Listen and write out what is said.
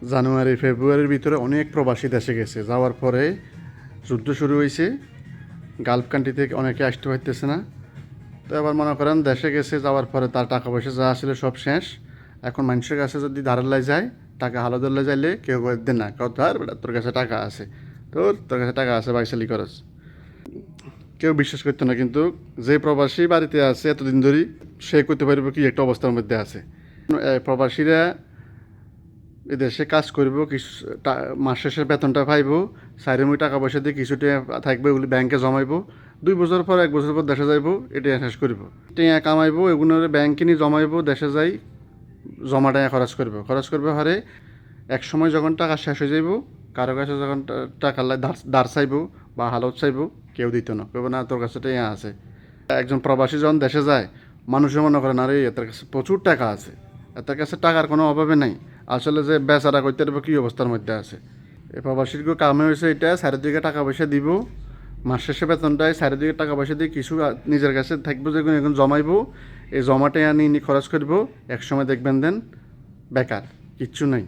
জানুয়ারি ফেব্রুয়ারির ভিতরে অনেক প্রবাসী দেশে গেছে, যাওয়ার পরে যুদ্ধ শুরু হয়েছে, গালফ কান্ট্রি থেকে অনেকে আসতে পারতেছে না। তো এবার মনে করেন দেশে গেছে, যাওয়ার পরে তার টাকা পয়সা যা আসলে সব শেষ। এখন মানুষের কাছে যদি ধারালাই যায়, টাকা হালদুল্লাহ যাইলে কেউ দেন না, কথা আর বেটা তোর কাছে টাকা আছে, তোর কাছে টাকা আছে বাইসালি খরচ। কেউ বিশ্বাস করতো না, কিন্তু যে প্রবাসী বাড়িতে আছে এতদিন ধরেই সে করতে পারবে কি একটা অবস্থার মধ্যে আছে। প্রবাসীরা এদেশে কাজ করব, কিছু মাস শেষে বেতনটা পাইব, সাইডে টাকা পয়সা দিয়ে কিছুটা থাকবে, ওগুলি ব্যাংকে জমাইব, 2 বছর পর 1 বছর পর দেশে যাইব, এটা শেষ করব। টিয়া কামাইব, এগুলো ব্যাংকে নিয়ে জমাইব, দেশে যাই জমা টাকা খরচ করবে হারে এক সময় যখন টাকা শেষ হয়ে যাইব, কারো কাছে যখন টাকা দাঁড় চাইব বা হালত চাইব, কেউ দিত না, কেউ না তোর কাছে টাকা আছে। একজন প্রবাসী যখন দেশে যায়, মানুষের মনে করেন আরে এদের কাছে প্রচুর টাকা আছে, এদের কাছে টাকার কোনো অভাবে নাই। আসলে যে বেচারা করতে পারবে কী অবস্থার মধ্যে আছে। এই প্রবাসীর কামে হয়েছে এটা, চারিদিকে টাকা পয়সা দিব, মাস শেষে বেতনটায় চারিদিকে টাকা পয়সা দিয়ে কিছু নিজের কাছে থাকবো, যেগুলো এখন জমাইব, এই জমাটাই আনি খরচ করবো, একসময় দেখবেন দেন বেকার, কিচ্ছু নাই।